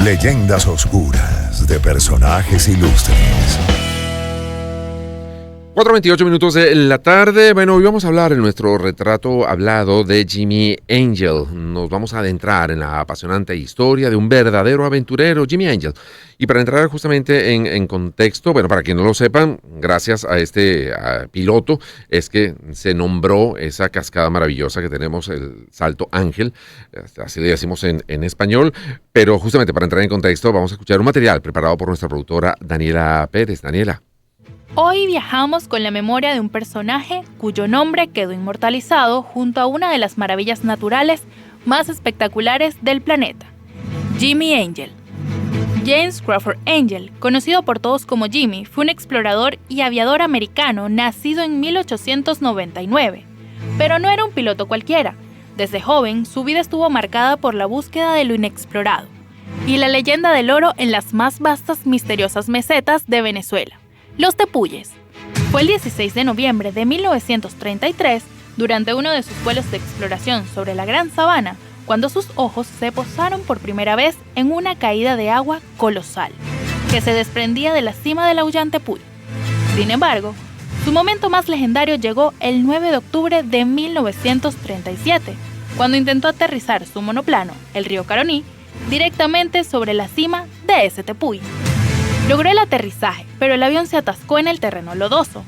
Leyendas oscuras de personajes ilustres. 4:28 de la tarde. Bueno, hoy vamos a hablar en nuestro retrato hablado de Jimmy Angel. Nos vamos a adentrar en la apasionante historia de un verdadero aventurero, Jimmy Angel. Y para entrar justamente en contexto, bueno, para quienes no lo sepan, gracias a este piloto es que se nombró esa cascada maravillosa que tenemos, el Salto Ángel, así le decimos en español. Pero justamente para entrar en contexto vamos a escuchar un material preparado por nuestra productora Daniela Pérez. Daniela. Hoy viajamos con la memoria de un personaje cuyo nombre quedó inmortalizado junto a una de las maravillas naturales más espectaculares del planeta, Jimmy Angel. James Crawford Angel, conocido por todos como Jimmy, fue un explorador y aviador americano nacido en 1899. Pero no era un piloto cualquiera. Desde joven, su vida estuvo marcada por la búsqueda de lo inexplorado y la leyenda del oro en las más vastas, misteriosas mesetas de Venezuela. Los Tepuyes. Fue el 16 de noviembre de 1933, durante uno de sus vuelos de exploración sobre la Gran Sabana, cuando sus ojos se posaron por primera vez en una caída de agua colosal, que se desprendía de la cima del aullante Tepuy. Sin embargo, su momento más legendario llegó el 9 de octubre de 1937, cuando intentó aterrizar su monoplano, el río Caroní, directamente sobre la cima de ese Tepuy. Logró el aterrizaje, pero el avión se atascó en el terreno lodoso.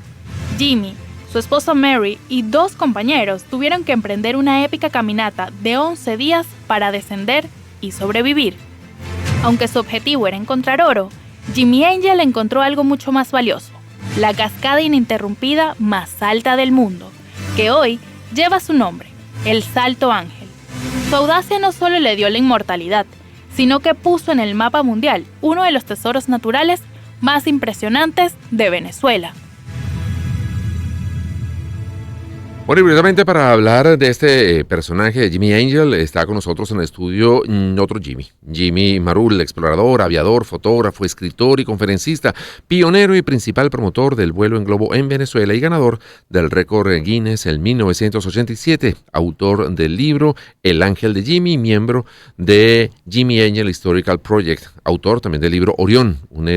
Jimmy, su esposa Mary y 2 compañeros tuvieron que emprender una épica caminata de 11 días para descender y sobrevivir. Aunque su objetivo era encontrar oro, Jimmy Angel encontró algo mucho más valioso, la cascada ininterrumpida más alta del mundo, que hoy lleva su nombre, el Salto Ángel. Su audacia no solo le dio la inmortalidad, sino que puso en el mapa mundial uno de los tesoros naturales más impresionantes de Venezuela. Bueno, y precisamente para hablar de este personaje de Jimmy Angel, está con nosotros en el estudio otro Jimmy Marul, explorador, aviador, fotógrafo, escritor y conferencista, pionero y principal promotor del vuelo en globo en Venezuela y ganador del récord Guinness en 1987, autor del libro El Ángel de Jimmy, miembro de Jimmy Angel Historical Project, autor también del libro Orión, un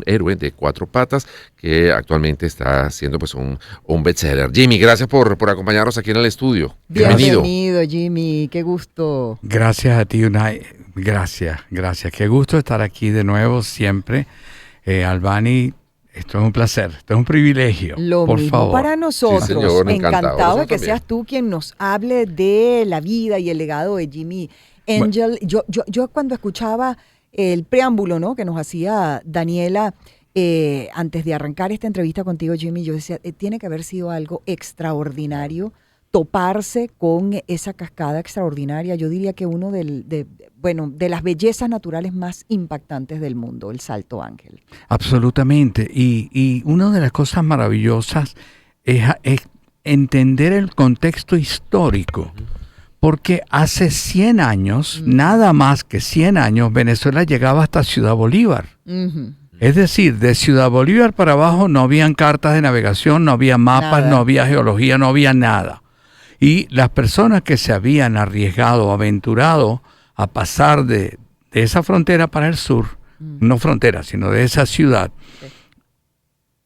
héroe de 4 patas que actualmente está siendo pues un bestseller. Jimmy, gracias por acompañarnos aquí en el estudio. Bienvenido, Jimmy, qué gusto. Gracias a ti, Unai. Gracias. Qué gusto estar aquí de nuevo siempre. Albani, esto es un placer, esto es un privilegio. Lo por mismo favor. para nosotros. Sí, señor, encantado de que también seas tú quien nos hable de la vida y el legado de Jimmy Angel. Bueno. Yo cuando escuchaba el preámbulo, ¿no?, que nos hacía Daniela, antes de arrancar esta entrevista contigo, Jimmy, yo decía, tiene que haber sido algo extraordinario toparse con esa cascada extraordinaria. Yo diría que uno de las bellezas naturales más impactantes del mundo, el Salto Ángel. Absolutamente. Y una de las cosas maravillosas es entender el contexto histórico. Porque hace 100 años, nada más que 100 años, Venezuela llegaba hasta Ciudad Bolívar. Uh-huh. Es decir, de Ciudad Bolívar para abajo no habían cartas de navegación, no había mapas, no había geología, no había nada. Y las personas que se habían arriesgado, aventurado a pasar de esa frontera para el sur, no frontera, sino de esa ciudad,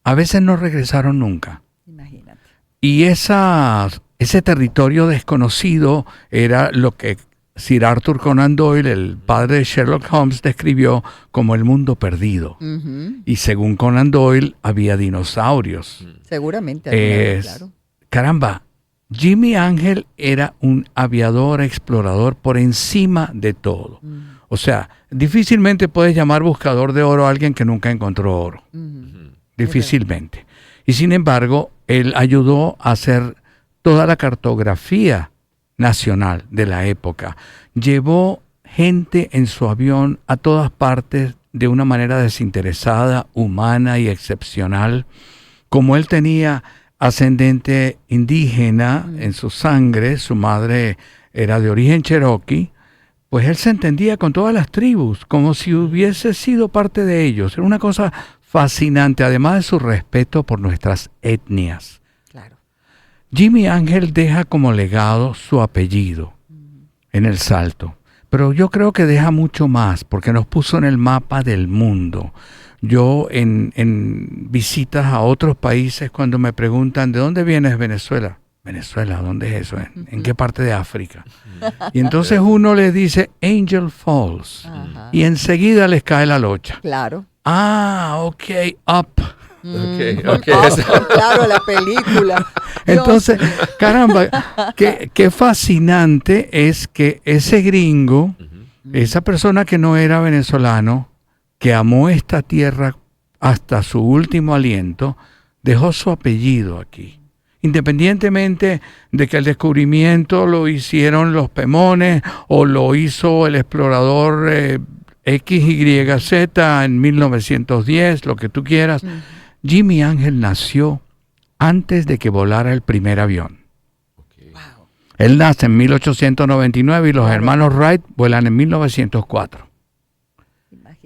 a veces no regresaron nunca. Imagínate. Y ese territorio desconocido era lo que Sir Arthur Conan Doyle, el padre de Sherlock Holmes, describió como el mundo perdido. Uh-huh. Y según Conan Doyle, había dinosaurios. Seguramente. Claro. Caramba, Jimmy Angel era un aviador, explorador por encima de todo. Uh-huh. O sea, difícilmente puedes llamar buscador de oro a alguien que nunca encontró oro. Uh-huh. Difícilmente. Y sin embargo, él ayudó a hacer toda la cartografía nacional de la época. Llevó gente en su avión a todas partes de una manera desinteresada, humana y excepcional. Como él tenía ascendente indígena en su sangre, su madre era de origen cherokee, pues él se entendía con todas las tribus, como si hubiese sido parte de ellos. Era una cosa fascinante, además de su respeto por nuestras etnias. Jimmy Angel deja como legado su apellido en el Salto, pero yo creo que deja mucho más, porque nos puso en el mapa del mundo. Yo en visitas a otros países, cuando me preguntan, ¿de dónde vienes, Venezuela? Venezuela, ¿dónde es eso? ¿En qué parte de África? Y entonces uno les dice Angel Falls, Ajá. y enseguida les cae la locha. Claro. Ah, ok, up. Ok. Claro, la película. Entonces, caramba, qué fascinante es que ese gringo, esa persona que no era venezolano, que amó esta tierra hasta su último aliento, dejó su apellido aquí. Independientemente de que el descubrimiento lo hicieron los Pemones o lo hizo el explorador XYZ en 1910, lo que tú quieras, Jimmy Ángel nació antes de que volara el primer avión. Él nace en 1899 y los hermanos Wright vuelan en 1904.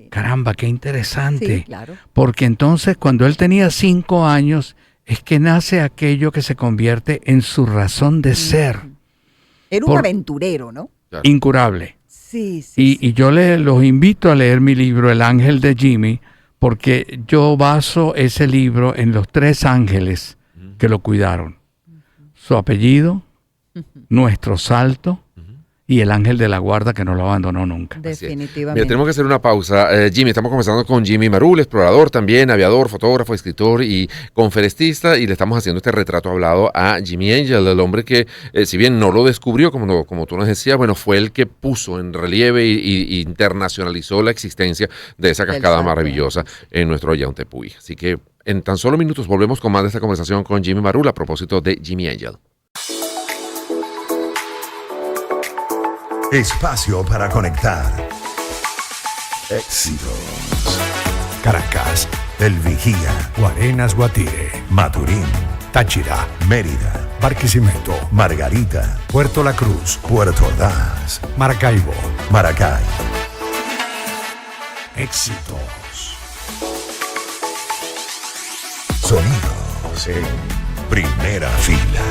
Caramba, qué interesante. Sí, claro. Porque entonces cuando él tenía 5 años es que nace aquello que se convierte en su razón de ser. Era un aventurero, ¿no? Claro. Incurable. Sí, sí. Y yo los invito a leer mi libro El Ángel de Jimmy, porque yo baso ese libro en los 3 ángeles que lo cuidaron. Su apellido, nuestro salto y el ángel de la guarda que no lo abandonó nunca. Definitivamente. Mira, tenemos que hacer una pausa. Jimmy, estamos conversando con Jimmy Marul, explorador también, aviador, fotógrafo, escritor y conferencista, y le estamos haciendo este retrato hablado a Jimmy Angel, el hombre que, si bien no lo descubrió, como tú nos decías, bueno, fue el que puso en relieve y internacionalizó la existencia de esa cascada maravillosa en nuestro Ollantaytambo. Así que en tan solo minutos volvemos con más de esta conversación con Jimmy Marul a propósito de Jimmy Angel. Espacio para conectar. Éxitos. Caracas, El Vigía, Guarenas, Guatire, Maturín, Táchira, Mérida, Barquisimeto, Margarita, Puerto La Cruz, Puerto Ordaz, Maracaibo. Maracay. Éxitos. Sonidos en primera fila.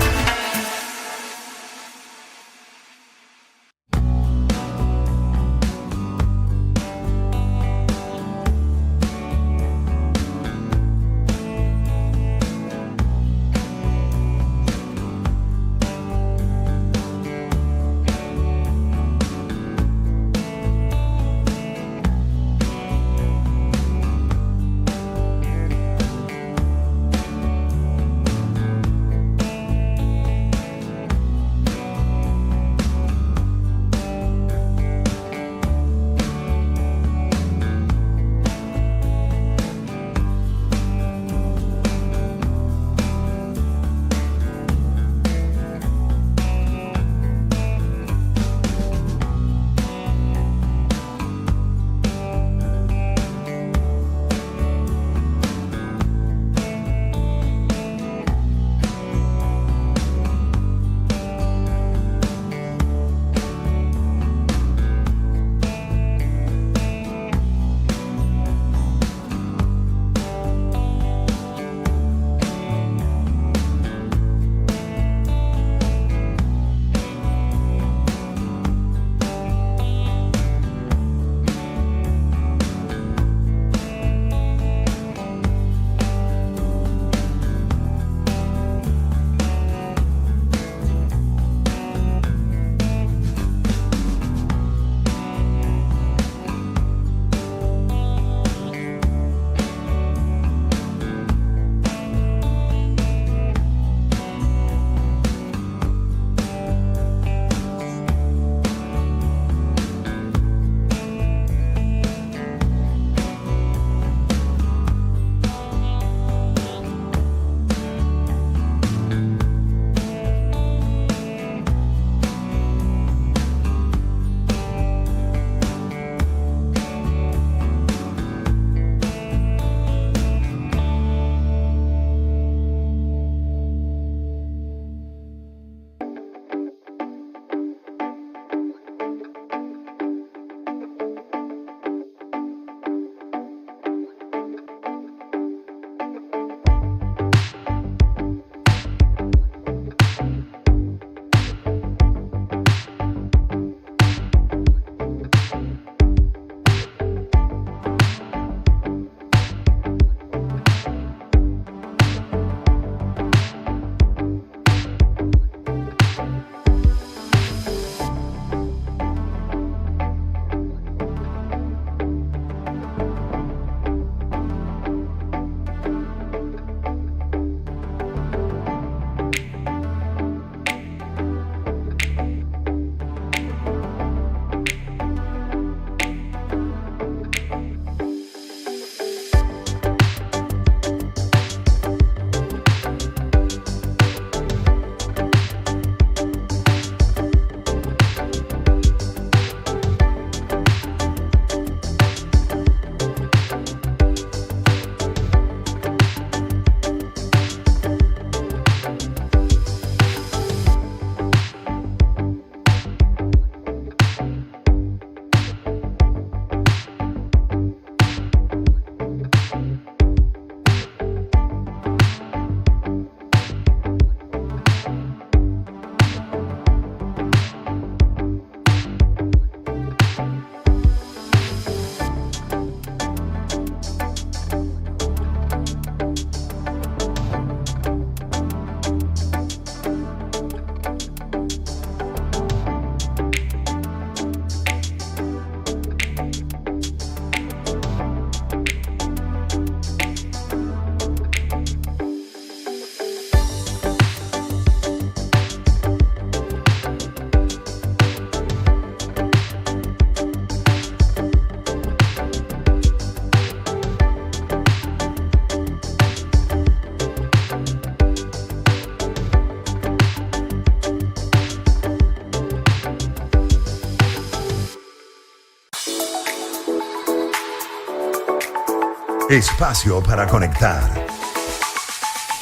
Espacio para conectar.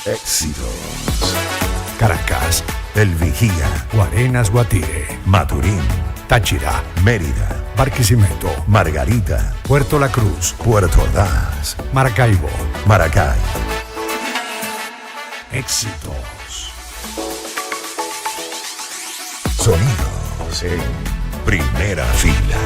Éxitos. Caracas, El Vigía. Guarenas, Guatire, Maturín. Táchira, Mérida. Barquisimeto, Margarita. Puerto La Cruz, Puerto Ordaz. Maracaibo. Maracay. Éxitos. Sonidos en primera fila.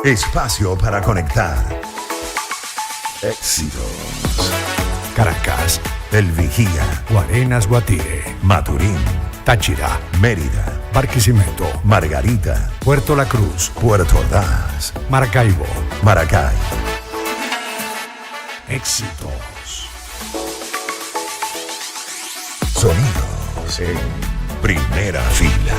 Espacio para conectar. Éxitos. Caracas, El Vigía, Guarenas, Guatire, Maturín, Táchira, Mérida, Barquisimeto, Margarita, Puerto La Cruz, Puerto Ordaz, Maracaibo. Maracay. Éxitos. Sonidos en primera fila.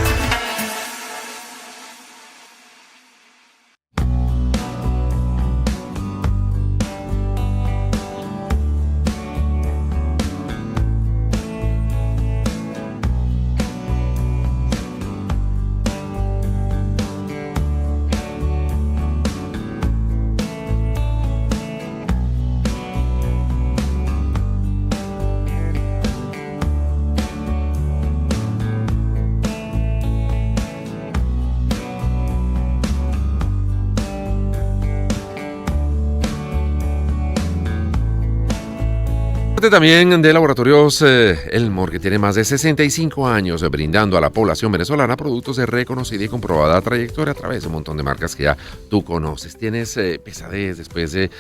También de Laboratorios Elmore, que tiene más de 65 años brindando a la población venezolana productos de reconocida y comprobada trayectoria a través de un montón de marcas que ya tú conoces. Tienes pesadez después de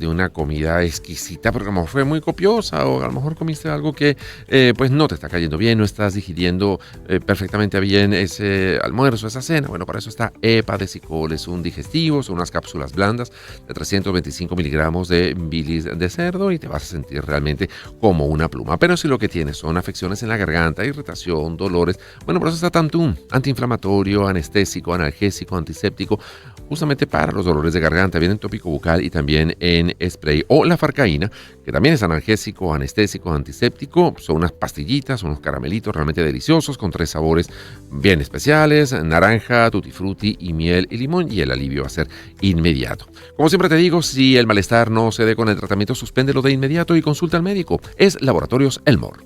una comida exquisita, porque a lo mejor fue muy copiosa, o a lo mejor comiste algo que pues no te está cayendo bien, no estás digiriendo perfectamente bien ese almuerzo, esa cena. Bueno, para eso está EPA de Cicol, es un digestivo, son unas cápsulas blandas de 325 miligramos de bilis de cerdo y te vas a sentir realmente como una pluma. Pero si lo que tienes son afecciones en la garganta, irritación, dolores, bueno, por eso está Tantum, antiinflamatorio, anestésico, analgésico, antiséptico, justamente para los dolores de garganta. Viene en tópico bucal y también en spray. O la Farcaína, que también es analgésico, anestésico, antiséptico. Son unas pastillitas, unos caramelitos realmente deliciosos con 3 sabores bien especiales: naranja, tutti frutti y miel y limón, y el alivio va a ser inmediato. Como siempre te digo, si el malestar no cede con el tratamiento, suspéndelo de inmediato y consulta al médico. Es Laboratorios Elmore.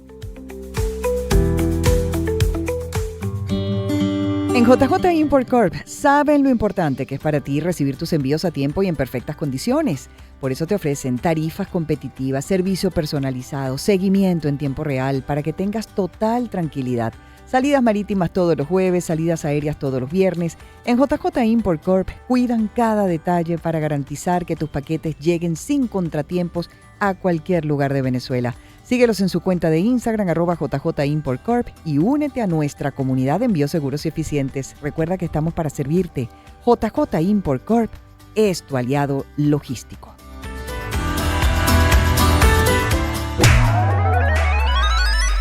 En JJ Import Corp saben lo importante que es para ti recibir tus envíos a tiempo y en perfectas condiciones. Por eso te ofrecen tarifas competitivas, servicio personalizado, seguimiento en tiempo real para que tengas total tranquilidad. Salidas marítimas todos los jueves, salidas aéreas todos los viernes. En JJ Import Corp cuidan cada detalle para garantizar que tus paquetes lleguen sin contratiempos a cualquier lugar de Venezuela. Síguelos en su cuenta de Instagram, @JJ Import Corp, y únete a nuestra comunidad de envíos seguros y eficientes. Recuerda que estamos para servirte. JJ Import Corp es tu aliado logístico.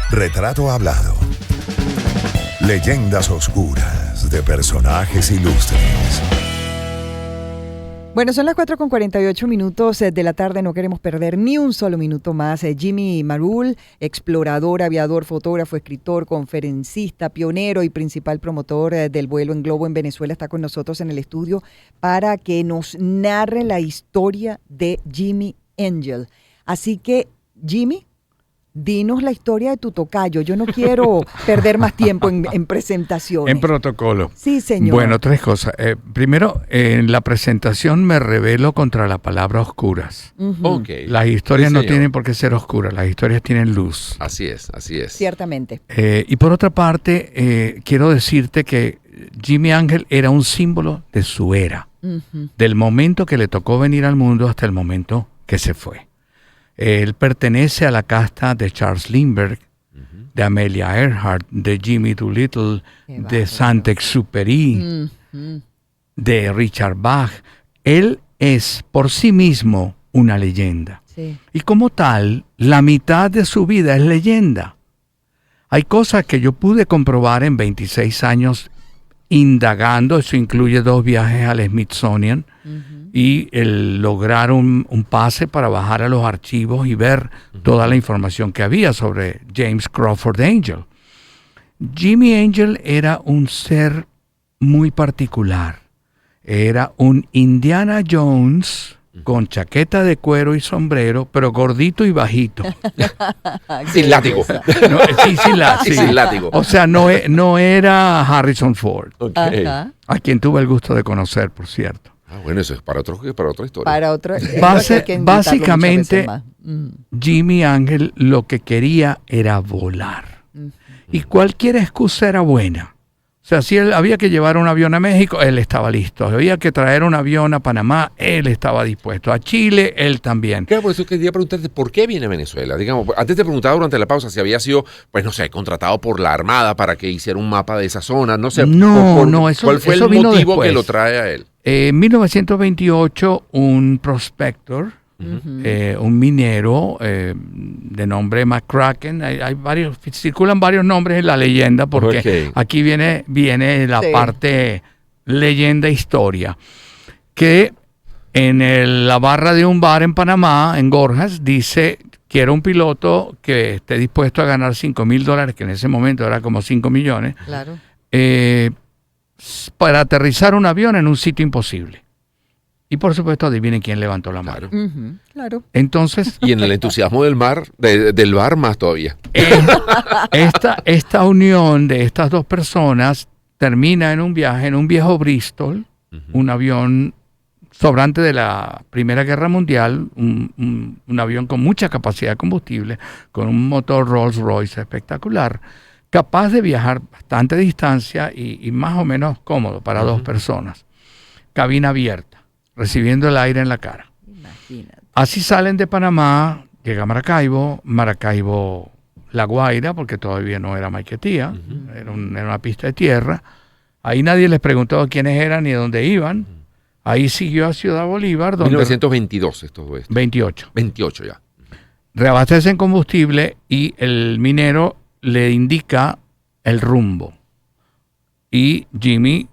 Retrato hablado. Leyendas oscuras de personajes ilustres. Bueno, son las 4:48 de la tarde, no queremos perder ni un solo minuto más. Jimmy Marul, explorador, aviador, fotógrafo, escritor, conferencista, pionero y principal promotor del vuelo en globo en Venezuela, está con nosotros en el estudio para que nos narre la historia de Jimmy Angel. Así que, Jimmy, dinos la historia de tu tocayo. Yo no quiero perder más tiempo en presentaciones. En protocolo. Sí, señor. Bueno, 3 cosas. Primero, en la presentación me revelo contra la palabra oscuras. Ok. Las historias Sí, no señor. tienen por qué ser oscuras, las historias tienen luz. Así es, así es. Ciertamente. Y por otra parte, quiero decirte que Jimmy Angel era un símbolo de su era, del momento que le tocó venir al mundo hasta el momento que se fue. Él pertenece a la casta de Charles Lindbergh, de Amelia Earhart, de Jimmy Doolittle, de Saint-Exupéry, de Richard Bach. Él es por sí mismo una leyenda. Sí. Y como tal, la mitad de su vida es leyenda. Hay cosas que yo pude comprobar en 26 años indagando. Eso incluye 2 viajes al Smithsonian y el lograr un pase para bajar a los archivos y ver toda la información que había sobre James Crawford Angel. Jimmy Angel era un ser muy particular. Era un Indiana Jones con chaqueta de cuero y sombrero, pero gordito y bajito. Sin látigo. No, sí, sí. Sin látigo. O sea, no era Harrison Ford, Ok. Ajá. a quien tuve el gusto de conocer, por cierto. Ah, bueno, eso es para otra historia. Para otro. Básicamente, Jimmy Angel lo que quería era volar. Y cualquier excusa era buena. O sea, si él había que llevar un avión a México, él estaba listo. Había que traer un avión a Panamá, él estaba dispuesto. A Chile, él también. Claro, por eso quería preguntarte, ¿por qué viene a Venezuela? Digamos, antes te preguntaba durante la pausa si había sido, pues no sé, contratado por la Armada para que hiciera un mapa de esa zona, no sé. No, ¿Cuál fue el vino motivo después. que lo trae a él? En 1928, un prospector, un minero de nombre McCracken, hay varios, circulan varios nombres en la leyenda porque Ok. aquí viene la Sí. parte leyenda historia, que en la barra de un bar en Panamá, en Gorjas, dice: quiero un piloto que esté dispuesto a ganar $5,000, que en ese momento era como 5 millones, Claro. para aterrizar un avión en un sitio imposible. Y por supuesto, adivinen quién levantó la mano. Claro. Ujú, claro. Entonces, Y en el entusiasmo del bar más todavía. esta unión de estas dos personas termina en un viaje en un viejo Bristol, un avión sobrante de la Primera Guerra Mundial, un avión con mucha capacidad de combustible, con un motor Rolls-Royce espectacular, capaz de viajar bastante distancia y más o menos cómodo para dos personas. Cabina abierta, recibiendo el aire en la cara. Imagínate. Así salen de Panamá, llega a Maracaibo, La Guaira, porque todavía no era Maiquetía, era una pista de tierra. Ahí nadie les preguntó quiénes eran ni dónde iban. Ahí siguió a Ciudad Bolívar, donde 1922 es todo esto. 28. 28 ya. Reabastecen combustible y el minero le indica el rumbo. Y Jimmy,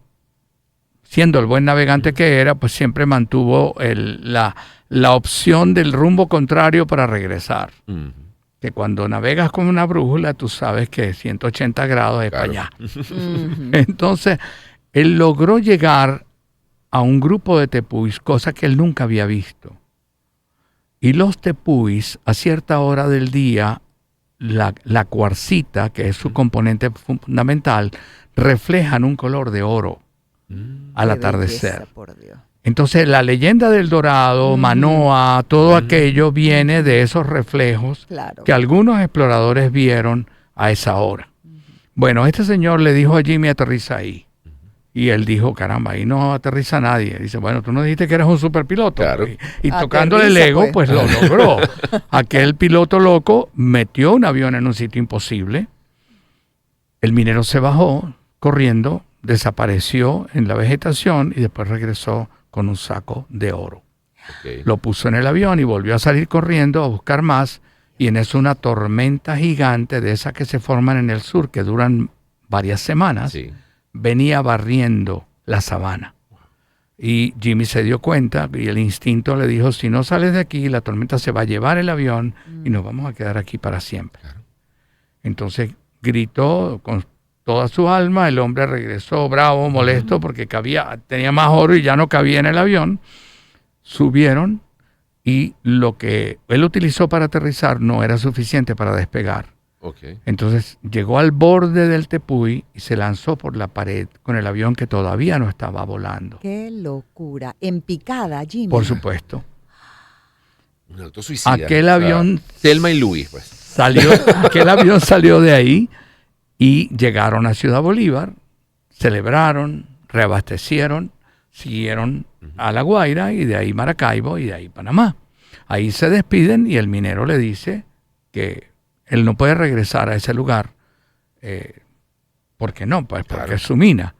siendo el buen navegante que era, pues siempre mantuvo la opción del rumbo contrario para regresar. Ujú. Que cuando navegas con una brújula, tú sabes que 180 grados es Claro. para allá. Entonces, él logró llegar a un grupo de tepuis, cosa que él nunca había visto. Y los tepuis, a cierta hora del día, la cuarcita, que es su componente fundamental, reflejan un color de oro al Qué atardecer. belleza, por Dios. Entonces, la leyenda del Dorado, Manoa, todo aquello viene de esos reflejos Claro. que algunos exploradores vieron a esa hora. Bueno, este señor le dijo a Jimmy: aterriza ahí. Y él dijo: caramba, ahí no aterriza nadie. Dice: bueno, tú no dijiste que eres un superpiloto. Claro. Y tocándole el Aterriza, ego, pues. pues lo logró. Aquel piloto loco metió un avión en un sitio imposible. El minero se bajó corriendo, desapareció en la vegetación y después regresó con un saco de oro. Ok. Lo puso en el avión y volvió a salir corriendo a buscar más. Y en eso una tormenta gigante de esas que se forman en el sur, que duran varias semanas, Sí. venía barriendo la sabana. Y Jimmy se dio cuenta y el instinto le dijo: si no sales de aquí, la tormenta se va a llevar el avión y nos vamos a quedar aquí para siempre. Entonces gritó con toda su alma. El hombre regresó bravo, molesto, porque tenía más oro y ya no cabía en el avión. Subieron y lo que él utilizó para aterrizar no era suficiente para despegar. Ok. Entonces llegó al borde del tepuy y se lanzó por la pared con el avión que todavía no estaba volando. Qué locura. En picada, Jimmy. Por supuesto. Un auto suicida. Aquel avión- Thelma y Louis, pues. Aquel avión salió de ahí y llegaron a Ciudad Bolívar, celebraron, reabastecieron, siguieron a La Guaira y de ahí Maracaibo y de ahí Panamá. Ahí se despiden y el minero le dice que él no puede regresar a ese lugar. ¿Por qué no? Pues porque Claro. es su mina.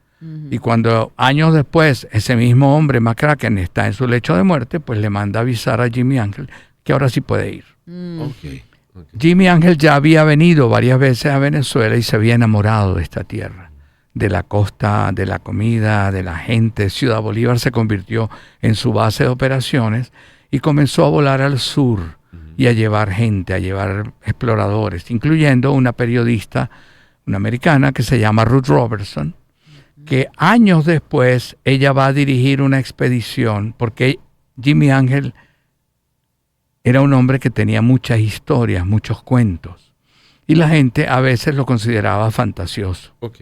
Y cuando años después ese mismo hombre, McCracken, está en su lecho de muerte, pues le manda avisar a Jimmy Ángel que ahora sí puede ir. Ok. Jimmy Ángel ya había venido varias veces a Venezuela y se había enamorado de esta tierra, de la costa, de la comida, de la gente. Ciudad Bolívar se convirtió en su base de operaciones y comenzó a volar al sur y a llevar gente, a llevar exploradores, incluyendo una periodista, una americana que se llama Ruth Robertson, que años después ella va a dirigir una expedición, porque Jimmy Ángel era un hombre que tenía muchas historias, muchos cuentos, y la gente a veces lo consideraba fantasioso. Ok.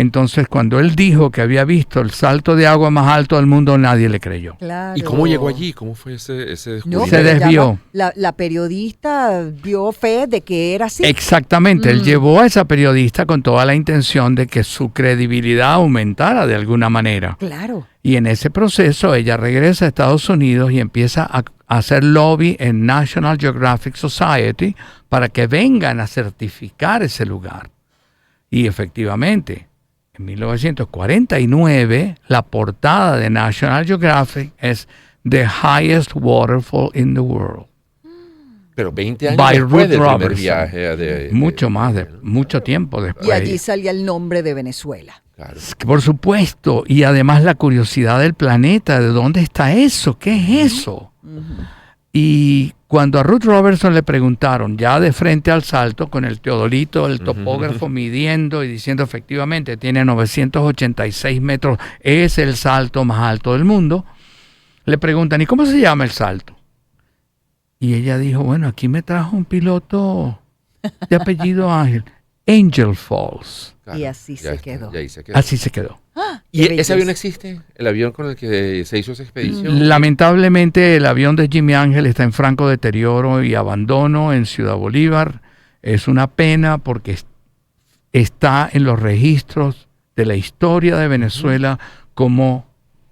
Entonces, cuando él dijo que había visto el salto de agua más alto del mundo, nadie le creyó. Claro. ¿Y cómo llegó allí? ¿Cómo fue ese No, descubrimiento? Se pero desvió. La periodista dio fe de que era así. Exactamente, él llevó a esa periodista con toda la intención de que su credibilidad aumentara de alguna manera. Claro. Y en ese proceso ella regresa a Estados Unidos y empieza a hacer lobby en National Geographic Society para que vengan a certificar ese lugar. Y efectivamente, en 1949, la portada de National Geographic es The Highest Waterfall in the World. Pero 20 años By después Ruth del primer Robertson. viaje. Mucho tiempo después. Y allí salía el nombre de Venezuela. Claro. Por supuesto, y además la curiosidad del planeta, ¿de dónde está eso? ¿Qué es eso? Y cuando a Ruth Robertson le preguntaron, ya de frente al salto, con el teodolito, el topógrafo midiendo y diciendo efectivamente tiene 986 metros, es el salto más alto del mundo, le preguntan, ¿y cómo se llama el salto? Y ella dijo, bueno, aquí me trajo un piloto de apellido Ángel, Angel Falls. Claro, Y así ya se está, quedó. y ahí se quedó. Así se quedó. ¿Y Qué ese avión belleza. existe? ¿El avión con el que se hizo esa expedición? Lamentablemente el avión de Jimmy Ángel está en franco deterioro y abandono en Ciudad Bolívar. Es una pena porque está en los registros de la historia de Venezuela como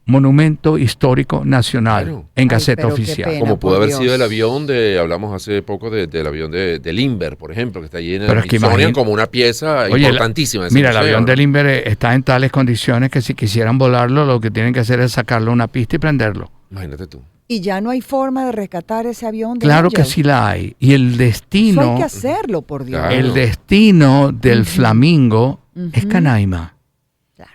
monumento histórico nacional Claro. en Ay, Gaceta pero qué Oficial. pena. Como pudo por haber Dios. sido el avión hablamos hace poco del avión de Limber, por ejemplo, que está allí en el Pero es que Smithsonian imagín- como una pieza Oye, importantísima. de ese Mira, el museo, avión ¿no? del Inver está en tales condiciones que si quisieran volarlo, lo que tienen que hacer es sacarlo a una pista y prenderlo. Imagínate tú. Y ya no hay forma de rescatar ese avión de Claro Angel. que sí la hay. Y el Eso destino, hay que hacerlo, por Dios. Claro. el destino del Flamingo es Ujú. Canaima. Claro.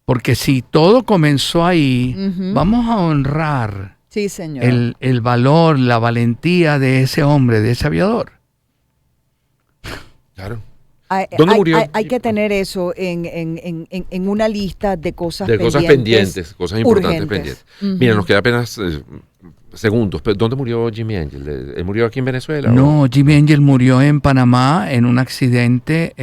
Porque si todo comenzó ahí, Ujú. vamos a honrar Sí, señor. el valor, la valentía de ese hombre, de ese aviador. Claro. Hay- ¿Dónde murió? hay que tener eso en una lista de cosas De pendientes. cosas pendientes, cosas importantes urgentes. pendientes. Ujú. Mira, nos queda apenas segundos. Pero ¿dónde murió Jimmy Angel? ¿Él murió aquí en Venezuela? No, Jimmy Angel murió en Panamá en un accidente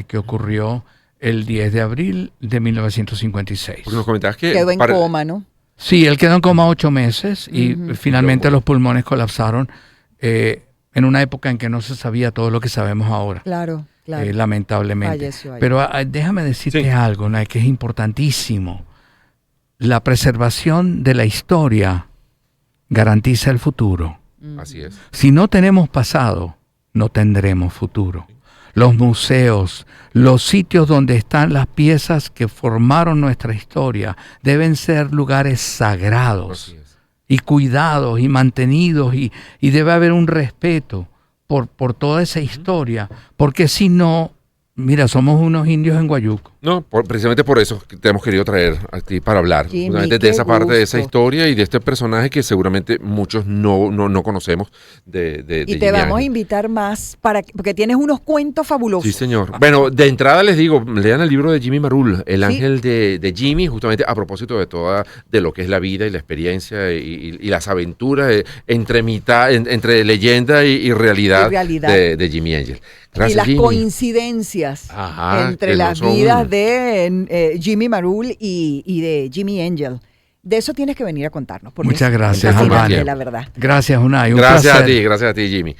que ocurrió el 10 de abril de 1956. Porque nos comentabas que... Quedó en coma, ¿no? Sí, él quedó en coma 8 meses y finalmente los pulmones colapsaron en una época en que no se sabía todo lo que sabemos ahora. Claro, claro. Lamentablemente. Falleció ahí. Pero déjame decirte Sí. algo, Nay, que es importantísimo. La preservación de la historia garantiza el futuro. Así es. Si no tenemos pasado, no tendremos futuro. Los museos, los sitios donde están las piezas que formaron nuestra historia, deben ser lugares sagrados Así es. y cuidados y mantenidos y debe haber un respeto por toda esa historia, porque si no, mira, somos unos indios en Guayuco. No, precisamente por eso que te hemos querido traer a ti para hablar Jimmy, justamente de qué esa parte de esa gusto. historia y de este personaje que seguramente muchos no conocemos de Y te Jimmy vamos a Ángel. invitar más porque tienes unos cuentos fabulosos. Sí, señor. Bueno, de entrada les digo, lean el libro de Jimmy Marul, El Sí. ángel de Jimmy, justamente a propósito de lo que es la vida y la experiencia y las aventuras entre leyenda y realidad, Y realidad. de Jimmy Ángel. Y Gracias, las Jimmy. coincidencias Ajá, entre que no las son- vidas de Jimmy Marul y de Jimmy Angel. De eso tienes que venir a contarnos. porque Muchas es gracias, fascinante, Albania. la verdad. Gracias, Unai. Un Gracias placer. gracias a ti, Jimmy.